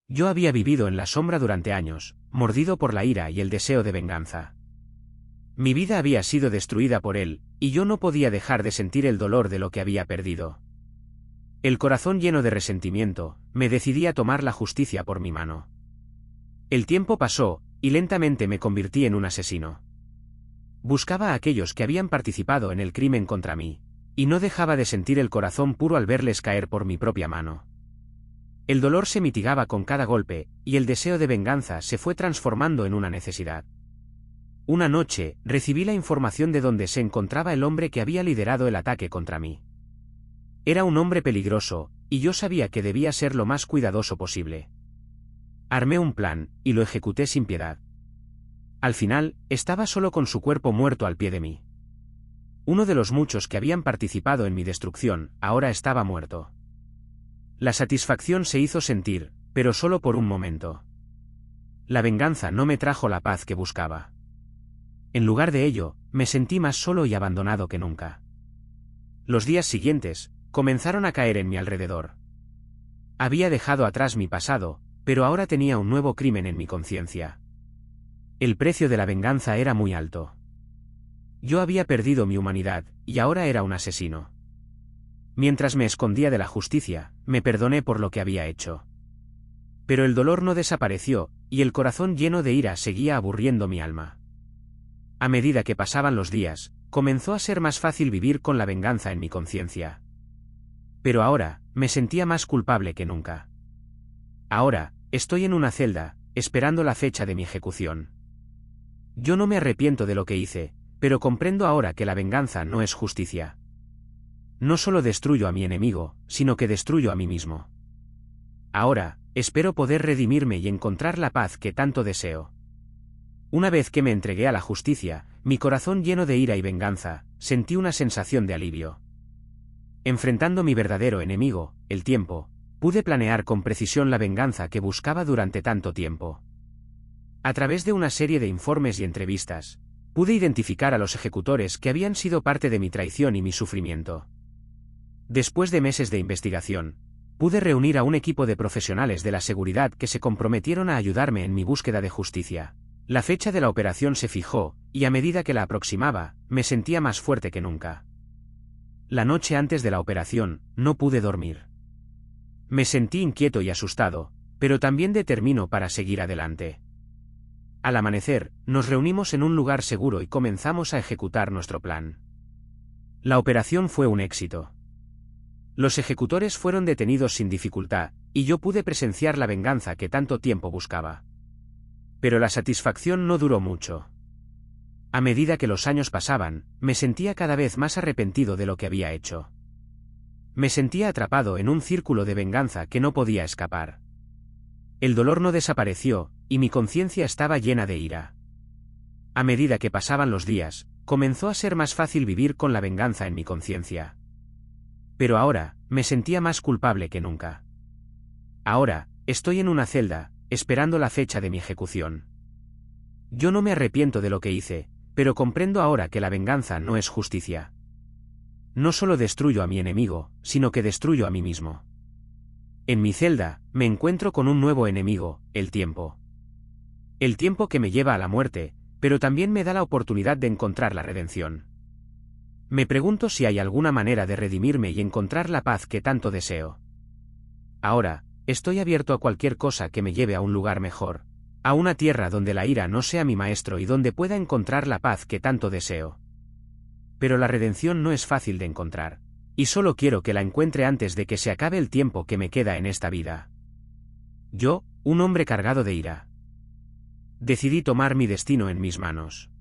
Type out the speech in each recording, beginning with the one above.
Yo había vivido en la sombra durante años, mordido por la ira y el deseo de venganza. Mi vida había sido destruida por él, y yo no podía dejar de sentir el dolor de lo que había perdido. El corazón lleno de resentimiento, me decidí a tomar la justicia por mi mano. El tiempo pasó, y lentamente me convertí en un asesino. Buscaba a aquellos que habían participado en el crimen contra mí, y no dejaba de sentir el corazón puro al verles caer por mi propia mano. El dolor se mitigaba con cada golpe, y el deseo de venganza se fue transformando en una necesidad. Una noche, recibí la información de dónde se encontraba el hombre que había liderado el ataque contra mí. Era un hombre peligroso, y yo sabía que debía ser lo más cuidadoso posible. Armé un plan, y lo ejecuté sin piedad. Al final, estaba solo con su cuerpo muerto al pie de mí. Uno de los muchos que habían participado en mi destrucción, ahora estaba muerto. La satisfacción se hizo sentir, pero solo por un momento. La venganza no me trajo la paz que buscaba. En lugar de ello, me sentí más solo y abandonado que nunca. Los días siguientes, comenzaron a caer en mi alrededor. Había dejado atrás mi pasado, pero ahora tenía un nuevo crimen en mi conciencia. El precio de la venganza era muy alto. Yo había perdido mi humanidad, y ahora era un asesino. Mientras me escondía de la justicia, me perdoné por lo que había hecho. Pero el dolor no desapareció, y el corazón lleno de ira seguía aburriendo mi alma. A medida que pasaban los días, comenzó a ser más fácil vivir con la venganza en mi conciencia. Pero ahora, me sentía más culpable que nunca. Ahora, estoy en una celda, esperando la fecha de mi ejecución. Yo no me arrepiento de lo que hice, pero comprendo ahora que la venganza no es justicia. No solo destruyo a mi enemigo, sino que destruyo a mí mismo. Ahora, espero poder redimirme y encontrar la paz que tanto deseo. Una vez que me entregué a la justicia, mi corazón lleno de ira y venganza, sentí una sensación de alivio. Enfrentando mi verdadero enemigo, el tiempo, pude planear con precisión la venganza que buscaba durante tanto tiempo. A través de una serie de informes y entrevistas, pude identificar a los ejecutores que habían sido parte de mi traición y mi sufrimiento. Después de meses de investigación, pude reunir a un equipo de profesionales de la seguridad que se comprometieron a ayudarme en mi búsqueda de justicia. La fecha de la operación se fijó, y a medida que la aproximaba, me sentía más fuerte que nunca. La noche antes de la operación, no pude dormir. Me sentí inquieto y asustado, pero también determinado para seguir adelante. Al amanecer, nos reunimos en un lugar seguro y comenzamos a ejecutar nuestro plan. La operación fue un éxito. Los ejecutores fueron detenidos sin dificultad, y yo pude presenciar la venganza que tanto tiempo buscaba. Pero la satisfacción no duró mucho. A medida que los años pasaban, me sentía cada vez más arrepentido de lo que había hecho. Me sentía atrapado en un círculo de venganza que no podía escapar. El dolor no desapareció, y mi conciencia estaba llena de ira. A medida que pasaban los días, comenzó a ser más fácil vivir con la venganza en mi conciencia. Pero ahora, me sentía más culpable que nunca. Ahora, estoy en una celda, esperando la fecha de mi ejecución. Yo no me arrepiento de lo que hice, pero comprendo ahora que la venganza no es justicia. No solo destruyo a mi enemigo, sino que destruyo a mí mismo. En mi celda, me encuentro con un nuevo enemigo, el tiempo. El tiempo que me lleva a la muerte, pero también me da la oportunidad de encontrar la redención. Me pregunto si hay alguna manera de redimirme y encontrar la paz que tanto deseo. Ahora, estoy abierto a cualquier cosa que me lleve a un lugar mejor, a una tierra donde la ira no sea mi maestro y donde pueda encontrar la paz que tanto deseo. Pero la redención no es fácil de encontrar, y solo quiero que la encuentre antes de que se acabe el tiempo que me queda en esta vida. Yo, un hombre cargado de ira. Decidí tomar mi destino en mis manos.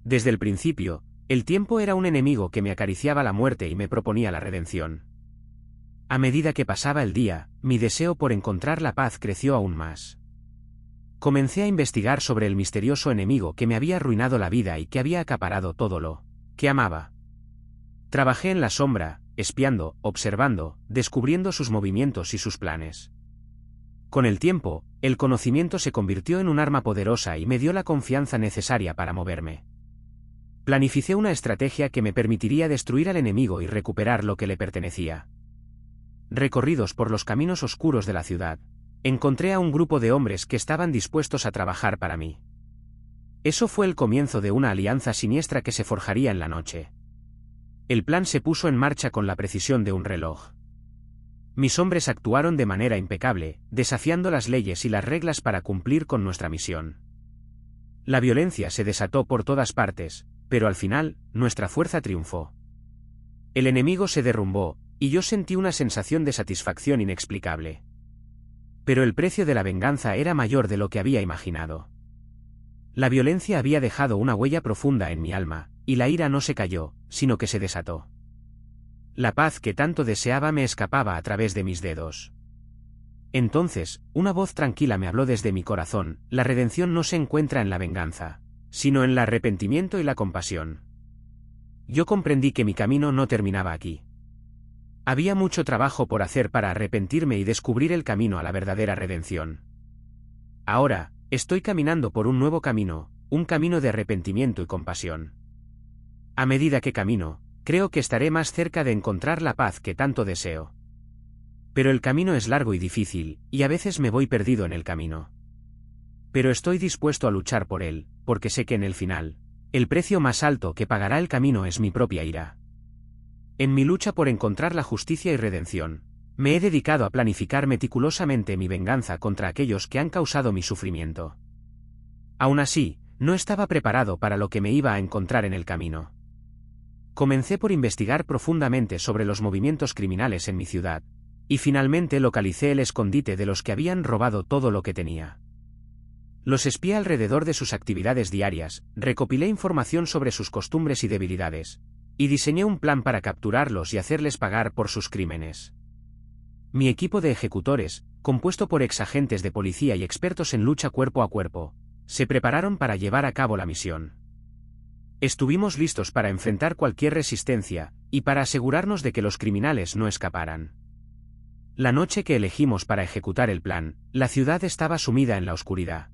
Desde el principio, el tiempo era un enemigo que me acariciaba la muerte y me proponía la redención. A medida que pasaba el día, mi deseo por encontrar la paz creció aún más. Comencé a investigar sobre el misterioso enemigo que me había arruinado la vida y que había acaparado todo lo que amaba. Trabajé en la sombra, espiando, observando, descubriendo sus movimientos y sus planes. Con el tiempo, el conocimiento se convirtió en un arma poderosa y me dio la confianza necesaria para moverme. Planificé una estrategia que me permitiría destruir al enemigo y recuperar lo que le pertenecía. Recorridos por los caminos oscuros de la ciudad, Encontré a un grupo de hombres que estaban dispuestos a trabajar para mí. Eso fue el comienzo de una alianza siniestra que se forjaría en la noche. El plan se puso en marcha con la precisión de un reloj. Mis hombres actuaron de manera impecable, desafiando las leyes y las reglas para cumplir con nuestra misión. La violencia se desató por todas partes, pero al final, nuestra fuerza triunfó. El enemigo se derrumbó, y yo sentí una sensación de satisfacción inexplicable. Pero el precio de la venganza era mayor de lo que había imaginado. La violencia había dejado una huella profunda en mi alma, y la ira no se cayó, sino que se desató. La paz que tanto deseaba me escapaba a través de mis dedos. Entonces, una voz tranquila me habló desde mi corazón: la redención no se encuentra en la venganza, sino en el arrepentimiento y la compasión. Yo comprendí que mi camino no terminaba aquí. Había mucho trabajo por hacer para arrepentirme y descubrir el camino a la verdadera redención. Ahora, estoy caminando por un nuevo camino, un camino de arrepentimiento y compasión. A medida que camino, creo que estaré más cerca de encontrar la paz que tanto deseo. Pero el camino es largo y difícil, y a veces me voy perdido en el camino. Pero estoy dispuesto a luchar por él, porque sé que en el final, el precio más alto que pagará el camino es mi propia ira. En mi lucha por encontrar la justicia y redención, me he dedicado a planificar meticulosamente mi venganza contra aquellos que han causado mi sufrimiento. Aún así, no estaba preparado para lo que me iba a encontrar en el camino. Comencé por investigar profundamente sobre los movimientos criminales en mi ciudad, y finalmente localicé el escondite de los que habían robado todo lo que tenía. Los espié alrededor de sus actividades diarias, recopilé información sobre sus costumbres y debilidades, y diseñé un plan para capturarlos y hacerles pagar por sus crímenes. Mi equipo de ejecutores, compuesto por exagentes de policía y expertos en lucha cuerpo a cuerpo, se prepararon para llevar a cabo la misión. Estuvimos listos para enfrentar cualquier resistencia, y para asegurarnos de que los criminales no escaparan. La noche que elegimos para ejecutar el plan, la ciudad estaba sumida en la oscuridad.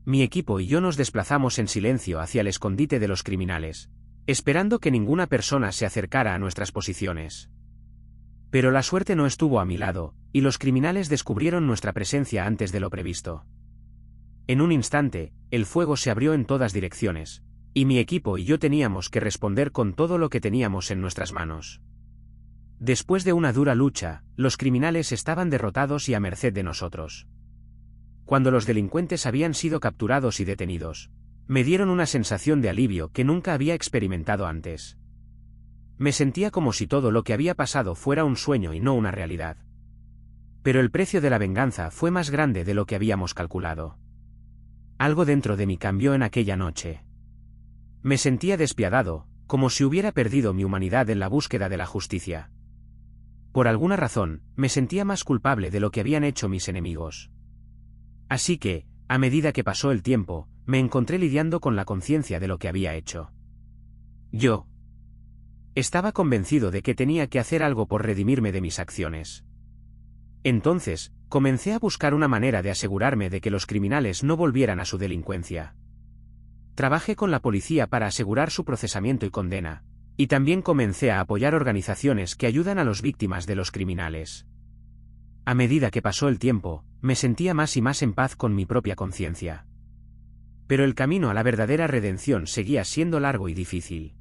Mi equipo y yo nos desplazamos en silencio hacia el escondite de los criminales, esperando que ninguna persona se acercara a nuestras posiciones. Pero la suerte no estuvo a mi lado, y los criminales descubrieron nuestra presencia antes de lo previsto. En un instante, el fuego se abrió en todas direcciones, y mi equipo y yo teníamos que responder con todo lo que teníamos en nuestras manos. Después de una dura lucha, los criminales estaban derrotados y a merced de nosotros. Cuando los delincuentes habían sido capturados y detenidos, me dieron una sensación de alivio que nunca había experimentado antes. Me sentía como si todo lo que había pasado fuera un sueño y no una realidad. Pero el precio de la venganza fue más grande de lo que habíamos calculado. Algo dentro de mí cambió en aquella noche. Me sentía despiadado, como si hubiera perdido mi humanidad en la búsqueda de la justicia. Por alguna razón, me sentía más culpable de lo que habían hecho mis enemigos. Así que, a medida que pasó el tiempo, me encontré lidiando con la conciencia de lo que había hecho. Yo estaba convencido de que tenía que hacer algo por redimirme de mis acciones. Entonces, comencé a buscar una manera de asegurarme de que los criminales no volvieran a su delincuencia. Trabajé con la policía para asegurar su procesamiento y condena, y también comencé a apoyar organizaciones que ayudan a las víctimas de los criminales. A medida que pasó el tiempo, me sentía más y más en paz con mi propia conciencia. Pero el camino a la verdadera redención seguía siendo largo y difícil.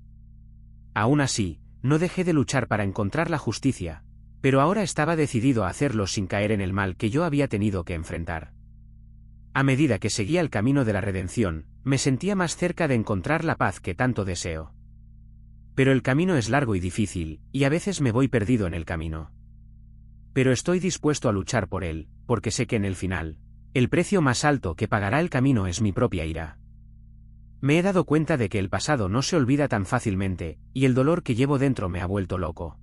Aún así, no dejé de luchar para encontrar la justicia, pero ahora estaba decidido a hacerlo sin caer en el mal que yo había tenido que enfrentar. A medida que seguía el camino de la redención, me sentía más cerca de encontrar la paz que tanto deseo. Pero el camino es largo y difícil, y a veces me voy perdido en el camino. Pero estoy dispuesto a luchar por él, porque sé que en el final, el precio más alto que pagará el camino es mi propia ira. Me he dado cuenta de que el pasado no se olvida tan fácilmente, y el dolor que llevo dentro me ha vuelto loco.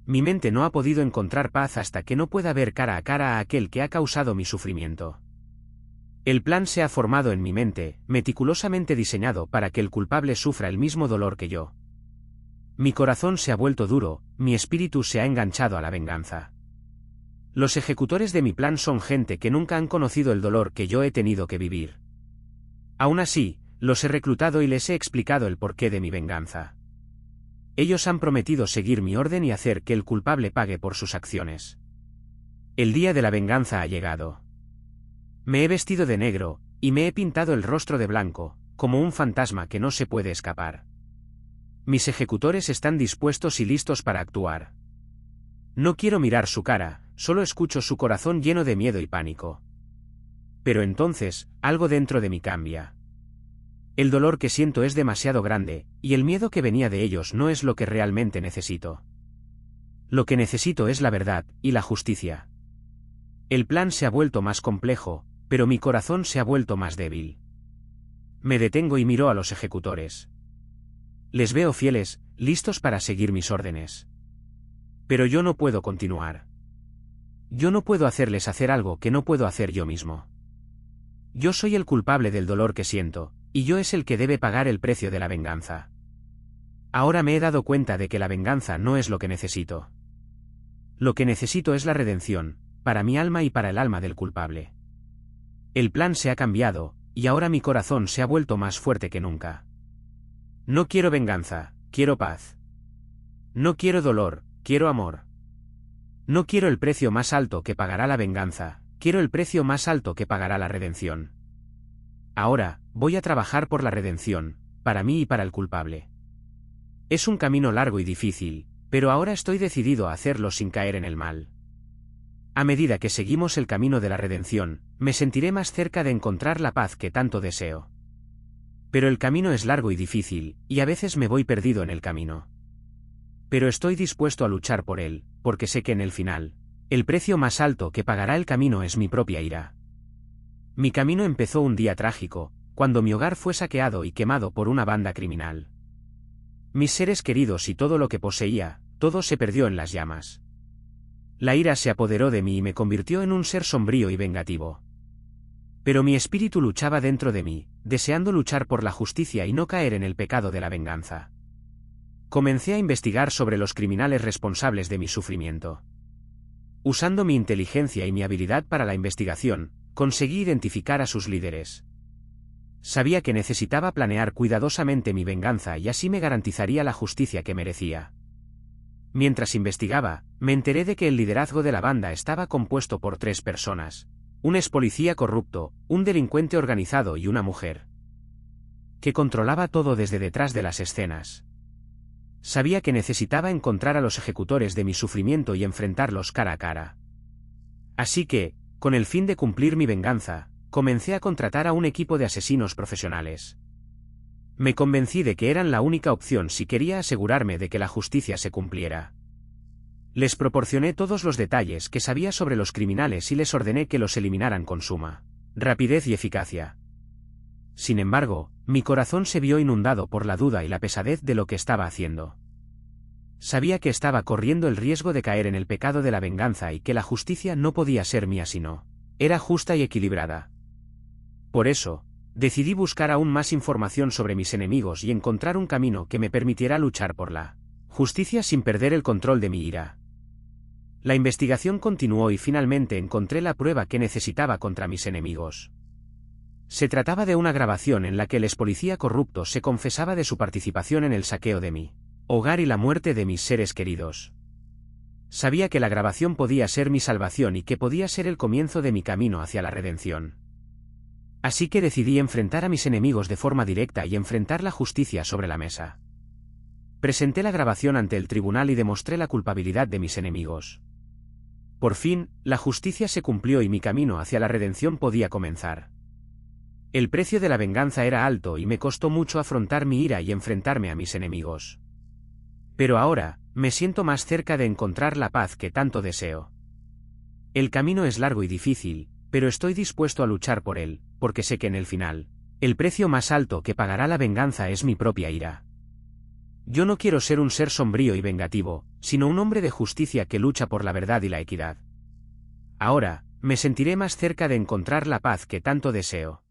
Mi mente no ha podido encontrar paz hasta que no pueda ver cara a cara a aquel que ha causado mi sufrimiento. El plan se ha formado en mi mente, meticulosamente diseñado para que el culpable sufra el mismo dolor que yo. Mi corazón se ha vuelto duro, mi espíritu se ha enganchado a la venganza. Los ejecutores de mi plan son gente que nunca han conocido el dolor que yo he tenido que vivir. Aún así, los he reclutado y les he explicado el porqué de mi venganza. Ellos han prometido seguir mi orden y hacer que el culpable pague por sus acciones. El día de la venganza ha llegado. Me he vestido de negro, y me he pintado el rostro de blanco, como un fantasma que no se puede escapar. Mis ejecutores están dispuestos y listos para actuar. No quiero mirar su cara, solo escucho su corazón lleno de miedo y pánico. Pero entonces, algo dentro de mí cambia. El dolor que siento es demasiado grande, y el miedo que venía de ellos no es lo que realmente necesito. Lo que necesito es la verdad y la justicia. El plan se ha vuelto más complejo, pero mi corazón se ha vuelto más débil. Me detengo y miro a los ejecutores. Les veo fieles, listos para seguir mis órdenes. Pero yo no puedo continuar. Yo no puedo hacerles hacer algo que no puedo hacer yo mismo. Yo soy el culpable del dolor que siento, y yo es el que debe pagar el precio de la venganza. Ahora me he dado cuenta de que la venganza no es lo que necesito. Lo que necesito es la redención, para mi alma y para el alma del culpable. El plan se ha cambiado, y ahora mi corazón se ha vuelto más fuerte que nunca. No quiero venganza, quiero paz. No quiero dolor, quiero amor. No quiero el precio más alto que pagará la venganza, quiero el precio más alto que pagará la redención. Ahora, voy a trabajar por la redención, para mí y para el culpable. Es un camino largo y difícil, pero ahora estoy decidido a hacerlo sin caer en el mal. A medida que seguimos el camino de la redención, me sentiré más cerca de encontrar la paz que tanto deseo. Pero el camino es largo y difícil, y a veces me voy perdido en el camino. Pero estoy dispuesto a luchar por él, porque sé que en el final, el precio más alto que pagará el camino es mi propia ira. Mi camino empezó un día trágico, cuando mi hogar fue saqueado y quemado por una banda criminal. Mis seres queridos y todo lo que poseía, todo se perdió en las llamas. La ira se apoderó de mí y me convirtió en un ser sombrío y vengativo. Pero mi espíritu luchaba dentro de mí, deseando luchar por la justicia y no caer en el pecado de la venganza. Comencé a investigar sobre los criminales responsables de mi sufrimiento. Usando mi inteligencia y mi habilidad para la investigación, conseguí identificar a sus líderes. Sabía que necesitaba planear cuidadosamente mi venganza y así me garantizaría la justicia que merecía. Mientras investigaba, me enteré de que el liderazgo de la banda estaba compuesto por 3 personas: un expolicía corrupto, un delincuente organizado y una mujer, que controlaba todo desde detrás de las escenas. Sabía que necesitaba encontrar a los ejecutores de mi sufrimiento y enfrentarlos cara a cara. Así que, con el fin de cumplir mi venganza, comencé a contratar a un equipo de asesinos profesionales. Me convencí de que eran la única opción si quería asegurarme de que la justicia se cumpliera. Les proporcioné todos los detalles que sabía sobre los criminales y les ordené que los eliminaran con suma rapidez y eficacia. Sin embargo, mi corazón se vio inundado por la duda y la pesadez de lo que estaba haciendo. Sabía que estaba corriendo el riesgo de caer en el pecado de la venganza y que la justicia no podía ser mía sino era justa y equilibrada. Por eso, decidí buscar aún más información sobre mis enemigos y encontrar un camino que me permitiera luchar por la justicia sin perder el control de mi ira. La investigación continuó y finalmente encontré la prueba que necesitaba contra mis enemigos. Se trataba de una grabación en la que el expolicía corrupto se confesaba de su participación en el saqueo de mi hogar y la muerte de mis seres queridos. Sabía que la grabación podía ser mi salvación y que podía ser el comienzo de mi camino hacia la redención. Así que decidí enfrentar a mis enemigos de forma directa y enfrentar la justicia sobre la mesa. Presenté la grabación ante el tribunal y demostré la culpabilidad de mis enemigos. Por fin, la justicia se cumplió y mi camino hacia la redención podía comenzar. El precio de la venganza era alto y me costó mucho afrontar mi ira y enfrentarme a mis enemigos. Pero ahora, me siento más cerca de encontrar la paz que tanto deseo. El camino es largo y difícil, pero estoy dispuesto a luchar por él, porque sé que en el final, el precio más alto que pagará la venganza es mi propia ira. Yo no quiero ser un ser sombrío y vengativo, sino un hombre de justicia que lucha por la verdad y la equidad. Ahora, me sentiré más cerca de encontrar la paz que tanto deseo.